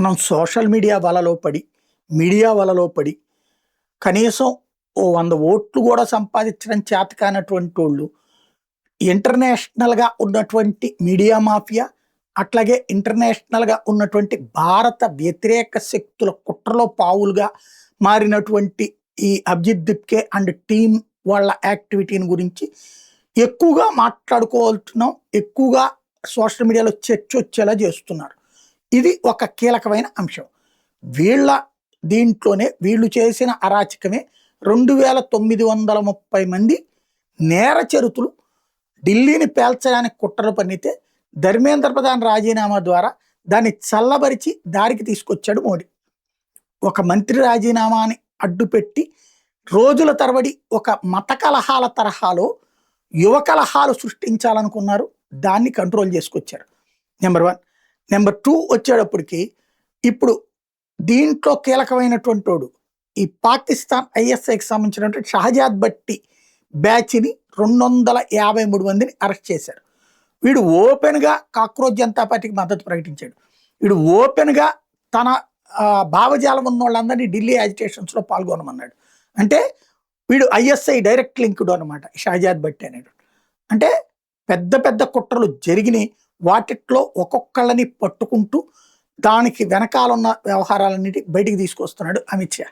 మనం social media వలలో పడి కనీసం ఓ 100 ఓట్లు కూడా సంపాదించడం చేత కానటువంటి వాళ్ళు ఇంటర్నేషనల్‌గా ఉన్నటువంటి మీడియా మాఫియా, అట్లాగే ఇంటర్నేషనల్‌గా ఉన్నటువంటి భారత వ్యతిరేక శక్తుల కుట్రలో పావులుగా మారినటువంటి ఈ అభిజిత్ దిప్కే అండ్ టీమ్ వాళ్ళ యాక్టివిటీని గురించి ఎక్కువగా మాట్లాడుకోవాల్తున్నాం. ఎక్కువగా సోషల్ మీడియాలో చర్చొచ్చేలా చేస్తున్నారు. ఇది ఒక కీలకమైన అంశం. వీళ్ళ దీంట్లోనే వీళ్ళు చేసిన అరాచకమే 2930 మంది నేర చరితులు ఢిల్లీని పేల్చడానికి కుట్రలు పన్నితే ధర్మేంద్ర ప్రధాన్ రాజీనామా ద్వారా దాన్ని చల్లబరిచి దారికి తీసుకొచ్చాడు మోడీ. ఒక మంత్రి రాజీనామాని అడ్డుపెట్టి రోజుల తరబడి ఒక మత కలహాల తరహాలో యువ కలహాలు సృష్టించాలనుకున్నారు. దాన్ని కంట్రోల్ చేసుకొచ్చారు. నెంబర్ 1. నెంబర్ 2 వచ్చేటప్పటికి ఇప్పుడు దీంట్లో కీలకమైనటువంటి వాడు ఈ పాకిస్తాన్ ఐఎస్ఐకి సంబంధించినటువంటి షహజాద్ భట్టి బ్యాచ్ని 253 మందిని అరెస్ట్ చేశారు. వీడు ఓపెన్గా కాక్రోచ్ జనతా పార్టీకి మద్దతు ప్రకటించాడు. వీడు ఓపెన్గా తన భావజాలం ఉన్న వాళ్ళందరినీ ఢిల్లీ యాజిటేషన్స్లో పాల్గొనమన్నాడు. అంటే వీడు ఐఎస్ఐ డైరెక్ట్ లింక్డ్ అనమాట షహజాద్ భట్టి అనేడు. అంటే పెద్ద పెద్ద కుట్రలు జరిగినాయి. వాటిట్లో ఒక్కొక్కళ్ళని పట్టుకుంటూ దానికి వెనకాలన్న వ్యవహారాలన్నిటి బయటికి తీసుకొస్తున్నాడు అమిత్ షా.